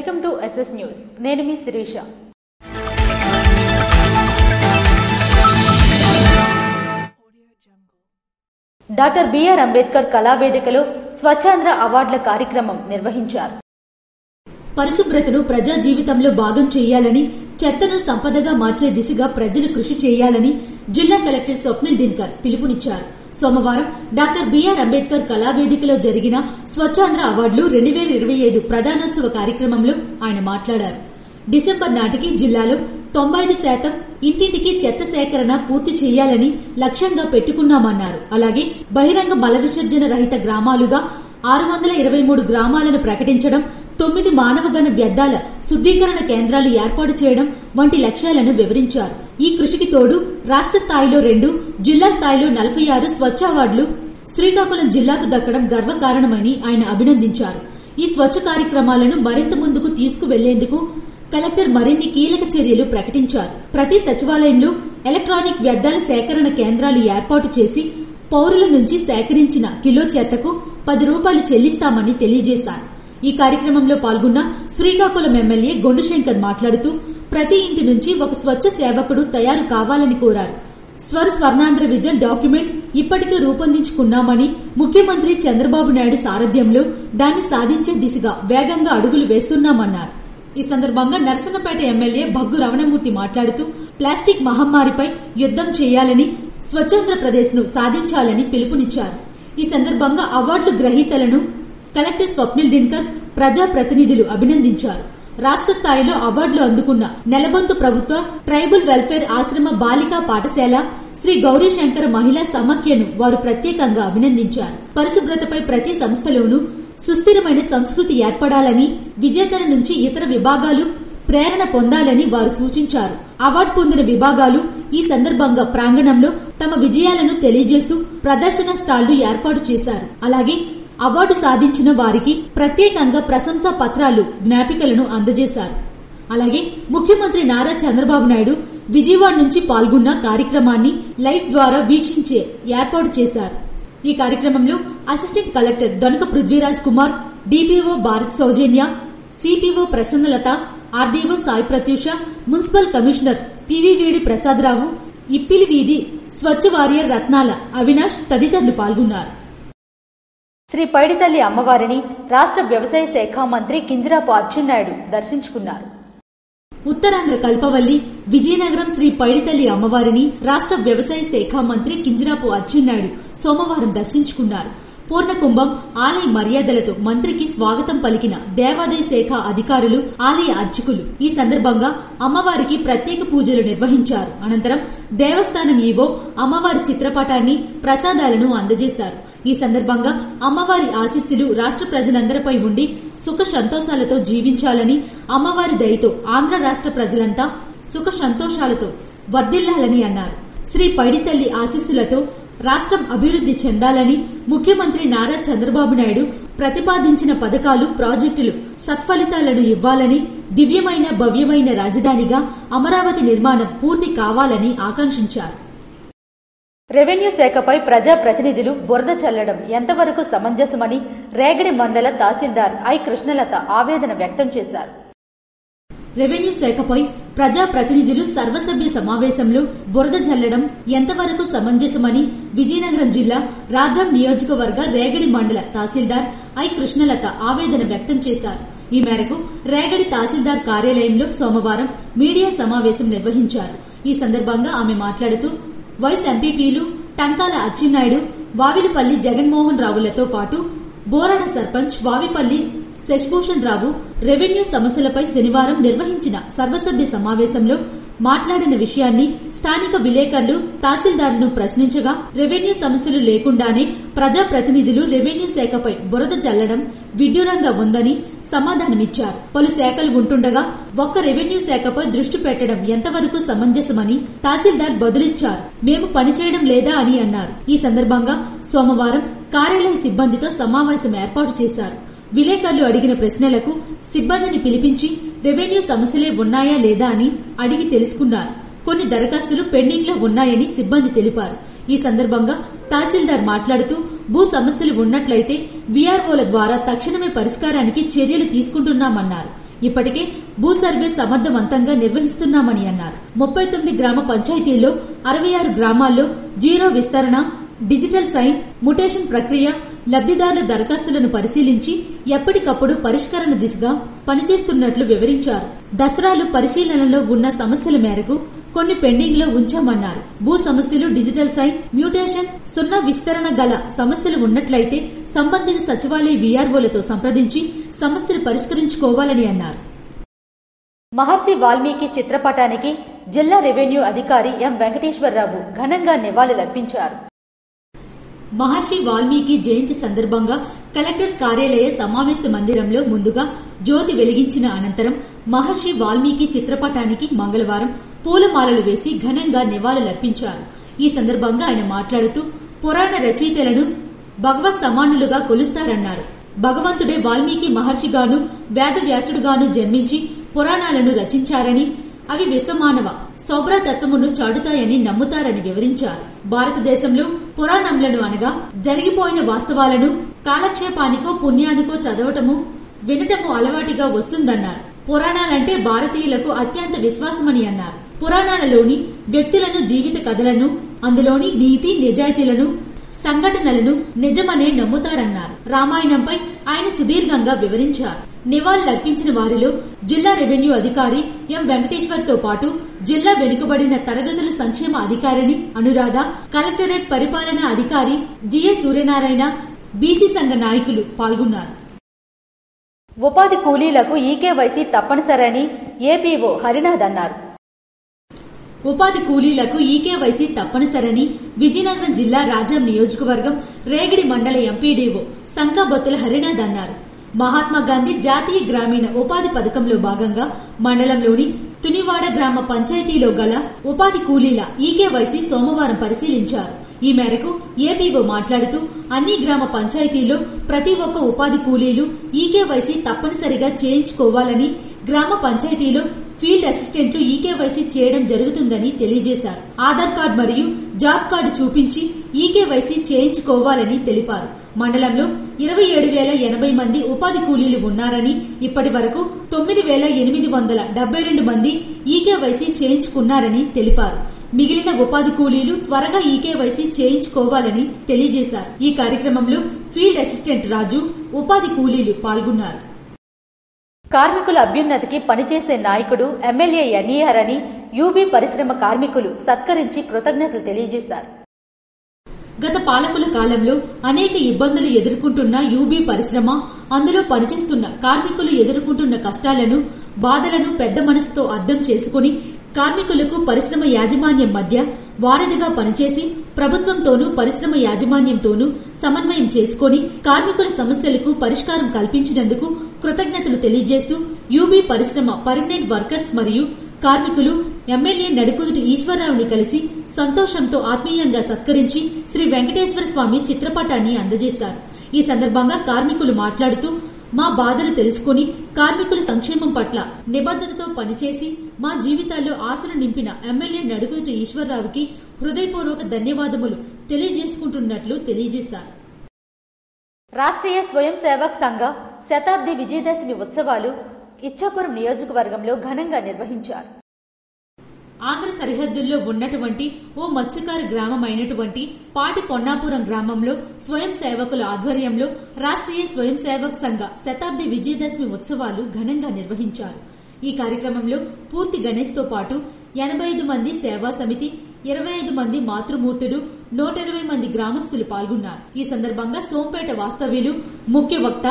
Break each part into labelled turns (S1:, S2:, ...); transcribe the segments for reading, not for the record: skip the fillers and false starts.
S1: Welcome to SS news. నేను మీ Sirisha. Doctor BR Ambedkar కళావేదికలో Swachhandhra అవార్డుల కార్యక్రమం నిర్వహించారు.
S2: పరిశుభ్రతను ప్రజా జీవితంలో భాగం చేయాలని, చెత్తను సంపదగా మార్చే దిశగా ప్రజలు కృషి చేయాలని జిల్లా కలెక్టర్ స్వప్నిల్ దినకర్ పిలుపునిచ్చారు. సోమవారం డాక్టర్ బిఆర్ అంబేద్కర్ కళావేదికలో జరిగిన స్వచ్ఛాంధ్ర అవార్డులు 2025 ప్రధానోత్సవ కార్యక్రమంలో ఆయన మాట్లాడారు. డిసెంబర్ నాటికి జిల్లాలో 95% ఇంటింటికి చెత్త సేకరణ పూర్తి చేయాలని లక్ష్యంగా పెట్టుకున్నామన్నారు. అలాగే బహిరంగ మల విసర్జన రహిత గ్రామాలుగా 623 గ్రామాలను ప్రకటించడం, 9 మానవగణ వ్యర్థాల శుద్దీకరణ కేంద్రాలు ఏర్పాటు చేయడం వంటి లక్ష్యాలను వివరించారు. ఈ కృషికి తోడు రాష్ట్ర స్థాయిలో 2, జిల్లా స్థాయిలో 46 స్వచ్ఛ అవార్డులు శ్రీకాకుళం జిల్లాకు దక్కడం గర్వకారణమని ఆయన అభినందించారు. ఈ స్వచ్ఛ కార్యక్రమాలను మరింత ముందుకు తీసుకువెళ్లేందుకు కలెక్టర్ మరిన్ని కీలక చర్యలు ప్రకటించారు. ప్రతి సచివాలయంలో ఎలక్ట్రానిక్ వ్యర్థాల సేకరణ కేంద్రాలు ఏర్పాటు చేసి పౌరుల నుంచి సేకరించిన కిలో చెత్తకు 10 రూపాయలు చెల్లిస్తామని తెలియజేశారు. ఈ కార్యక్రమంలో పాల్గొన్న శ్రీకాకుళం ఎమ్మెల్యే గొండుశంకర్ మాట్లాడుతూ ప్రతి ఇంటి నుంచి ఒక స్వచ్ఛ సేవకుడు తయారు కావాలని కోరారు. స్వర్ణాంధ్ర విజన్ డాక్యుమెంట్ ఇప్పటికే రూపొందించుకున్నామని, ముఖ్యమంత్రి చంద్రబాబు నాయుడు సారథ్యంలో దాన్ని సాధించే దిశగా వేగంగా అడుగులు వేస్తున్నామన్నారు. ఈ సందర్భంగా నర్సన్నపేట ఎమ్మెల్యే భగ్గు రమణమూర్తి మాట్లాడుతూ ప్లాస్టిక్ మహమ్మారిపై యుద్దం చేయాలని, స్వచ్ఛాంధ్రప్రదేశ్ ను సాధించాలని పిలుపునిచ్చారు. ఈ సందర్భంగా అవార్డుల గ్రహీతలను కలెక్టర్ స్వప్నిల్ దినకర్, ప్రజాప్రతినిధులు అభినందించారు. రాష్ట్ర స్థాయిలో అవార్డులు అందుకున్న నెలబొంతు ప్రభుత్వ ట్రైబల్ వెల్ఫేర్ ఆశ్రమ బాలికా పాఠశాల, శ్రీ గౌరీశంకర మహిళా సమాఖ్యను వారు ప్రత్యేకంగా అభినందించారు. పరిశుభ్రతపై ప్రతి సంస్థలోనూ సుస్థిరమైన సంస్కృతి ఏర్పడాలని, విజేతల నుంచి ఇతర విభాగాలు ప్రేరణ పొందాలని వారు సూచించారు. అవార్డు పొందిన విభాగాలు ఈ సందర్భంగా ప్రాంగణంలో తమ విజయాలను తెలియజేస్తూ ప్రదర్శన స్టాళ్లు ఏర్పాటు చేశారు. అలాగే అవార్డు సాధించిన వారికి ప్రత్యేకంగా ప్రశంసా పత్రాలు, జ్ఞాపికలను అందజేశారు. అలాగే ముఖ్యమంత్రి నారా చంద్రబాబు నాయుడు విజయవాడ నుంచి పాల్గొన్న కార్యక్రమాన్ని లైవ్ ద్వారా వీక్షించే ఏర్పాటు చేశారు. ఈ కార్యక్రమంలో assistant collector Donaka Prithviraj Kumar, DPO Bharat Soujanya, CPO Prasannalatha, RDO Sai Prathyusha, municipal commissioner PVVD Prasadarao, Ippili వీధి స్వచ్ఛ వారియర్ రత్నాల అవినాష్ తదితరులు పాల్గొన్నారు.
S1: శ్రీ పైడితల్లి అమ్మవారిని రాష్ట్ర వ్యవసాయ శాఖ మంత్రి కింజరాపు అచ్చెన్నాయుడు దర్శించుకున్నారు.
S2: ఉత్తరాంధ్ర కల్పవల్లి విజయనగరం శ్రీ పైడితల్లి అమ్మవారిని రాష్ట్ర వ్యవసాయ శాఖ మంత్రి కింజరాపు అచ్చెన్నాయుడు సోమవారం దర్శించుకున్నారు. పూర్ణకుంభం ఆలయ మర్యాదలతో మంత్రికి స్వాగతం పలికిన దేవాదాయ శాఖ అధికారులు, ఆలయ అర్చకులు. ఈ సందర్భంగా అమ్మవారికి ప్రత్యేక పూజలు నిర్వహించారు. అనంతరం దేవస్థానం ఈవో అమ్మవారి చిత్రపటాన్ని, ప్రసాదాలను అందజేశారు. ఈ సందర్భంగా అమ్మవారి ఆశీస్సులు రాష్ట్ర ప్రజలందరిపై ఉండి సుఖ సంతోషాలతో జీవించాలని, అమ్మవారి దయతో ఆంధ్ర రాష్ట్ర ప్రజలంతా సుఖ సంతోషాలతో వర్ధిల్లాలని అన్నారు. శ్రీ పైడితల్లి ఆశీస్సులతో రాష్ట్రం అభివృద్ది చెందాలని, ముఖ్యమంత్రి నారా చంద్రబాబు నాయుడు ప్రతిపాదించిన పథకాలు, ప్రాజెక్టులు సత్ఫలితాలను ఇవ్వాలని, దివ్యమైన భవ్యమైన రాజధానిగా అమరావతి నిర్మాణం పూర్తి కావాలని ఆకాంక్షించారు.
S1: రెవెన్యూ శాఖపై ప్రజాప్రతినిధులు బురద చల్లడం ఎంతవరకు సమంజసమని రేగడి మండల తహసీల్దార్ ఐ కృష్ణలత ఆవేదన వ్యక్తం చేశారు.
S2: రెవెన్యూ శాఖపై ప్రజాప్రతినిధులు సర్వసభ్య సమావేశంలో బురద జల్లడం ఎంతవరకు సమంజసమని విజయనగరం జిల్లా రాజాం నియోజకవర్గ రేగడి మండల తహసీల్దార్ ఐ కృష్ణలత ఆవేదన వ్యక్తం చేశారు. ఈ మేరకు రేగడి తహసీల్దార్ కార్యాలయంలో సోమవారం మీడియా సమావేశం నిర్వహించారు. ఈ సందర్భంగా ఆమె మాట్లాడుతూ వైస్ ఎంపీపీలు టంకాల అచ్చెన్నాయుడు, వావిలిపల్లి జగన్మోహన్ రావులతో పాటు బోరాడ సర్పంచ్ వావిపల్లి శశిభూషణ్ రావు రెవెన్యూ సమస్యలపై శనివారం నిర్వహించిన సర్వసభ్య సమావేశంలో మాట్లాడిన విషయాన్ని స్థానిక విలేకరులు తహసీల్దార్ను ప్రశ్నించగా, రెవెన్యూ సమస్యలు లేకుండానే ప్రజాప్రతినిధులు రెవెన్యూ శాఖపై బురద జల్లడం విడ్డూరంగా ఉందని సమాధానమిచ్చారు. పలు శాఖలు ఉంటుండగా ఒక్క రెవెన్యూ శాఖపై దృష్టి పెట్టడం ఎంతవరకు సమంజసమని తహసీల్దార్ బదులిచ్చారు. మేము పనిచేయడం లేదా అని అన్నారు. ఈ సందర్భంగా సోమవారం కార్యాలయ సిబ్బందితో సమావేశం ఏర్పాటు చేశారు. విలేకరులు అడిగిన ప్రశ్నలకు సిబ్బందిని పిలిపించి రెవెన్యూ సమస్యలే ఉన్నాయా లేదా అని అడిగి తెలుసుకున్నారు. కొన్ని దరఖాస్తులు పెండింగ్ లో ఉన్నాయని సిబ్బంది తెలిపారు. ఈ సందర్భంగా తహసీల్దార్ మాట్లాడుతూ భూ సమస్యలు ఉన్నట్లయితే వీఆర్ఓల ద్వారా తక్షణమే పరిష్కారానికి చర్యలు తీసుకుంటున్నామన్నారు. ఇప్పటికే భూ సర్వే సమర్థవంతంగా నిర్వహిస్తున్నామని అన్నారు. 39 గ్రామ పంచాయతీల్లో 66 గ్రామాల్లో జీరో విస్తరణ, డిజిటల్ సైన్, ముటేషన్ ప్రక్రియ, లబ్దిదారుల దరఖాస్తులను పరిశీలించి ఎప్పటికప్పుడు పరిష్కరణ దిశగా పనిచేస్తున్నట్లు వివరించారు. దసరాలు పరిశీలనలో ఉన్న సమస్యల మేరకు కొన్ని పెండింగ్ లో ఉంచామన్నారు. భూ సమస్యలు, డిజిటల్ సైన్, మ్యూటేషన్, సున్నా విస్తరణ గల సమస్యలు ఉన్నట్లయితే సంబంధిత సచివాలయ వీఆర్ఓలతో సంప్రదించి సమస్యలు పరిష్కరించుకోవాలని అన్నారు.
S1: మహర్షి వాల్మీకి చిత్రపటానికి జిల్లా రెవెన్యూ అధికారి ఎం వెంకటేశ్వరరావు ఘనంగా నివాళులర్పించారు.
S2: మహర్షి వాల్మీకి జయంతి సందర్భంగా కలెక్టర్స్ కార్యాలయ సమావేశ మందిరంలో ముందుగా జ్యోతి వెలిగించిన అనంతరం మహర్షి వాల్మీకి చిత్రపటానికి మంగళవారం పూలమాలలు వేసి ఘనంగా నివాళులర్పించారు. ఈ సందర్భంగా ఆయన మాట్లాడుతూ పురాణ రచయితలను భగవత్ సమానులుగా కొలుస్తారన్నారు. భగవంతుడే వాల్మీకి మహర్షిగాను వేదవ్యాసుడుగాను జన్మించి పురాణాలను రచించారని, అవి విశ్వమానవ సౌభ్రతత్వమును చాటుతాయని నమ్ముతారని వివరించారు. భారతదేశంలో పురాణములను అనగా జరిగిపోయిన వాస్తవాలను కాలక్షేపానికో పుణ్యానికో చదవటము, వినటము అలవాటిగా వస్తుందన్నారు. పురాణాలంటే భారతీయులకు అత్యంత విశ్వాసమని అన్నారు. పురాణాలలోని వ్యక్తులను, జీవిత కథలను, అందులోని నీతి నిజాయితీలను, సంఘటనలను నిజమనే నమ్ముతారన్నారు. రామాయణంపై ఆయన సుదీర్ఘంగా వివరించారు. నివాళులర్పించిన వారిలో జిల్లా రెవెన్యూ అధికారి ఎం వెంకటేశ్వర్తో పాటు జిల్లా వెనుకబడిన తరగతుల సంక్షేమ అధికారిని అనురాధ, కలెక్టరేట్ పరిపాలనా అధికారి జిఎస్ సూర్యనారాయణ, బీసీ సంఘ నాయకులు పాల్గొన్నారు.
S1: ఉపాధి కూలీలకు ఈకేవైసీ తప్పనిసరని ఏపీఓ హరినాథ్ అన్నారు.
S2: ఉపాధి కూలీలకు ఈకేవైసీ తప్పనిసరని విజయనగరం జిల్లా రాజాం నియోజకవర్గం రేగడి మండల ఎంపీడీఓ సంకాబొత్తుల హరినాథ్ అన్నారు. మహాత్మాగాంధీ జాతీయ గ్రామీణ ఉపాధి పథకంలో భాగంగా మండలంలోని తునివాడ గ్రామ పంచాయతీలో గల ఉపాధి కూలీల ఈకేవైసీ సోమవారం పరిశీలించారు. ఈ మేరకు ఏపీఓ మాట్లాడుతూ అన్ని గ్రామ పంచాయతీల్లో ప్రతి ఒక్క ఉపాధి కూలీలు ఈకేవైసీ తప్పనిసరిగా చేయించుకోవాలని, గ్రామ పంచాయతీలో ఫీల్డ్ అసిస్టెంట్లు ఈకేవైసీ చేయడం జరుగుతుందని తెలియజేశారు. ఆధార్ కార్డు మరియు జాబ్ కార్డు చూపించి ఈకేవైసీ చేయించుకోవాలని తెలిపారు. మండలంలో 27,080 మంది ఉపాధి కూలీలు ఉన్నారని, ఇప్పటి వరకు 9,872 మంది ఈకేవైసీ చేయించుకున్నారని తెలిపారు. మిగిలిన ఉపాధి కూలీలు త్వరగా ఈకేవైసీ చేయించుకోవాలని తెలియజేశారు. ఈ కార్యక్రమంలో ఫీల్డ్ అసిస్టెంట్ రాజు, ఉపాధి కూలీలు పాల్గొన్నారు.
S1: కార్మికుల అభ్యున్నతికి పనిచేసే నాయకుడు ఎమ్మెల్యే ఎన్ఈఆర్ అని యూబీ పరిశ్రమ కార్మికులు సత్కరించి కృతజ్ఞతలు తెలియజేశారు.
S2: గత పాలకుల కాలంలో అనేక ఇబ్బందులు ఎదుర్కొంటున్న యూబీ పరిశ్రమ, అందులో పనిచేస్తున్న కార్మికులు ఎదుర్కొంటున్న కష్టాలను, బాధలను పెద్ద మనసుతో అర్థం చేసుకుని కార్మికులకు పరిశ్రమ యాజమాన్యం మధ్య వారధిగా పనిచేసి ప్రభుత్వంతోనూ పరిశ్రమ యాజమాన్యంతోనూ సమన్వయం చేసుకుని కార్మికుల సమస్యలకు పరిష్కారం కల్పించినందుకు కృతజ్ఞతలు తెలియజేస్తూ యూబీ పరిశ్రమ పర్మనెంట్ వర్కర్స్ మరియు కార్మికులు ఎమ్మెల్యే నడుకుదుటి ఈశ్వరరావుని కలిసి సంతోషంతో ఆత్మీయంగా సత్కరించి శ్రీ వెంకటేశ్వర స్వామి చిత్రపటాన్ని అందజేశారు. ఈ సందర్భంగా కార్మికులు మాట్లాడుతూ మా బాధలు తెలుసుకుని కార్మికుల సంక్షేమం పట్ల నిబద్ధతతో పనిచేసి మా జీవితాల్లో ఆశలు నింపిన ఎమ్మెల్యే నడుకుదుటి ఈశ్వరరావుకి హృదయపూర్వక ధన్యవాదములు తెలియజేసుకుంటున్నట్లు తెలియజేశారు.
S1: రాష్ట్రీయ స్వయం సేవక్ సంఘ శతాబ్ది విజయదశమి ఉత్సవాలు ఇచ్చాపురం నియోజకవర్గంలో ఘనంగా నిర్వహించారు.
S2: ఆంధ్ర సరిహద్దుల్లో ఉన్నటువంటి ఓ మత్స్యకార గ్రామమైనటువంటి పాటి పొన్నాపురం గ్రామంలో స్వయం సేవకుల ఆధ్వర్యంలో రాష్ట్రీయ స్వయం సేవక్ సంఘ శతాబ్ది విజయదశమి ఉత్సవాలు ఘనంగా నిర్వహించారు. ఈ కార్యక్రమంలో పూర్తి గణేష్ తో పాటు 85 మంది సేవా సమితి, 25 మంది మాతృమూర్తులు, 120 మంది గ్రామస్తులు పాల్గొన్నారు. ఈ సందర్భంగా సోంపేట వాస్తవ్యులు, ముఖ్య వక్త,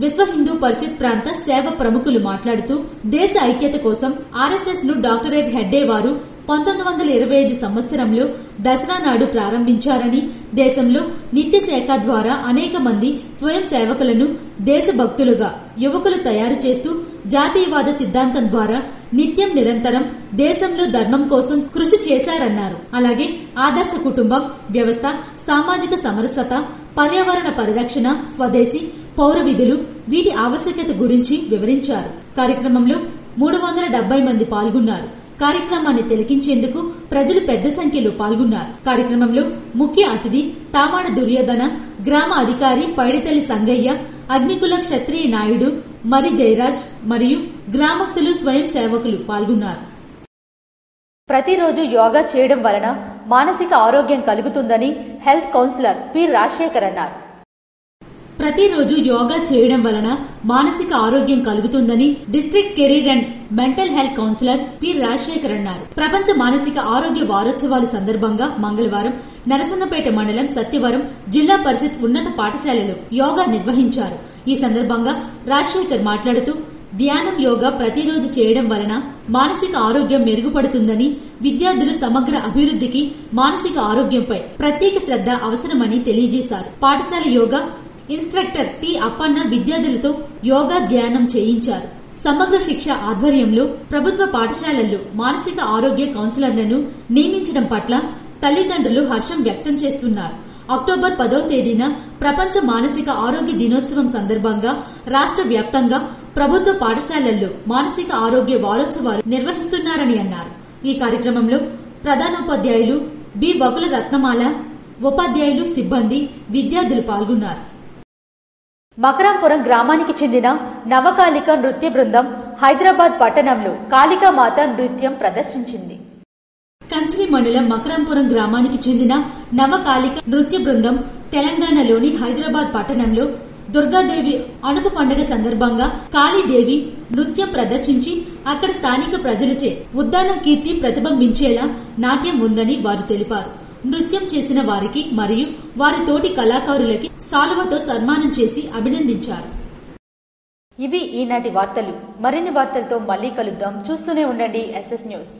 S2: విశ్వ హిందూ పరిషత్ ప్రాంత సేవ ప్రముఖులు మాట్లాడుతూ దేశ ఐక్యత కోసం ఆర్ఎస్ఎస్ ను డాక్టరేట్ హెడ్డే వారు 1925 సంవత్సరంలో దసరా నాడు ప్రారంభించారని, దేశంలో నిత్య శాఖ ద్వారా అనేక మంది స్వయం సేవకులను దేశభక్తులుగా యువకులు తయారు చేస్తూ జాతీయవాద సిద్ధాంతం ద్వారా నిత్యం నిరంతరం దేశంలో ధర్మం కోసం కృషి చేశారన్నారు. అలాగే ఆదర్శ కుటుంబం వ్యవస్థ, సామాజిక సమరసత, పర్యావరణ పరిరక్షణ, స్వదేశీ పౌర విధులు, వీటి ఆవశ్యకత గురించి వివరించారు. కార్యక్రమంలో 370 మంది పాల్గొన్నారు. కార్యక్రమాన్ని తిలకించేందుకు ప్రజలు పెద్ద సంఖ్యలో పాల్గొన్నారు. కార్యక్రమంలో ముఖ్య అతిథి తామాడ దుర్యోధన, గ్రామ అధికారి పైడితల్లి సంగయ్య, అగ్నికుల క్షత్రియ నాయుడు, మరి జయరాజ్ మరియు గ్రామస్తులు స్వయం సేవకులు పాల్గొన్నారు.
S1: ప్రతిరోజు యోగా చేయడం వలన మానసిక ఆరోగ్యం కలుగుతుందని హెల్త్ కౌన్సిలర్ పి రాజశేఖర్ అన్నారు.
S2: ప్రతిరోజు యోగా చేయడం వలన మానసిక ఆరోగ్యం కలుగుతుందని district career and mental health councillor P Rajasekhar అన్నారు. ప్రపంచ మానసిక ఆరోగ్య వారోత్సవాల సందర్భంగా మంగళవారం నరసన్నపేట మండలం సత్యవరం జిల్లా పరిషత్ ఉన్నత పాఠశాలలో యోగా నిర్వహించారు. ఈ సందర్భంగా రాజశేఖర్ మాట్లాడుతూ ధ్యానం యోగా ప్రతిరోజు చేయడం వలన మానసిక ఆరోగ్యం మెరుగుపడుతుందని, విద్యార్థుల సమగ్ర అభివృద్ధికి మానసిక ఆరోగ్యంపై ప్రత్యేక శ్రద్ధ అవసరమని తెలియజేశారు. పాఠశాల యోగా ఇన్స్ట్రక్టర్ టి అప్పన్న విద్యార్థులతో యోగా ధ్యానం చేయించారు. సమగ్ర శిక్ష ఆధ్వర్యంలో ప్రభుత్వ పాఠశాలల్లో మానసిక ఆరోగ్య కౌన్సిలర్లను నియమించడం పట్ల తల్లిదండ్రులు హర్షం వ్యక్తం చేస్తున్నారు. అక్టోబర్ 10వ తేదీన ప్రపంచ మానసిక ఆరోగ్య దినోత్సవం సందర్భంగా రాష్ట్ర వ్యాప్తంగా ప్రభుత్వ పాఠశాలల్లో మానసిక ఆరోగ్య వారోత్సవాలు నిర్వహిస్తున్నారని అన్నారు. ఈ కార్యక్రమంలో ప్రధానోపాధ్యాయులు బి వకుల రత్నమాల, ఉపాధ్యాయులు, సిబ్బంది, విద్యార్థులు పాల్గొన్నారు.
S1: మకరాంపురం గ్రామానికి చెందిన నవకాలిక నృత్య బృందం హైదరాబాద్ పట్టణంలో కాళికామాత నృత్యం ప్రదర్శించింది.
S2: కంచిలి మండలం మకరాంపురం గ్రామానికి చెందిన నవకాలిక నృత్య బృందం తెలంగాణలోని హైదరాబాద్ పట్టణంలో దుర్గాదేవి అనుపు పండుగ సందర్భంగా కాళీదేవి నృత్యం ప్రదర్శించి అక్కడ స్థానిక ప్రజలచే ఉద్దాన కీర్తి ప్రతిబింబించేలా నాట్యం ఉందని వారు తెలిపారు. నృత్యం చేసిన వారికి మరియు వారి తోటి కళాకారులకి సాలువతో సన్మానం చేసి అభినందించారు.
S1: ఇవి ఈనాటి వార్తలు. మరిన్ని వార్తలతో మళ్లీ కలుద్దాం. చూస్తూనే ఉండండి SS న్యూస్.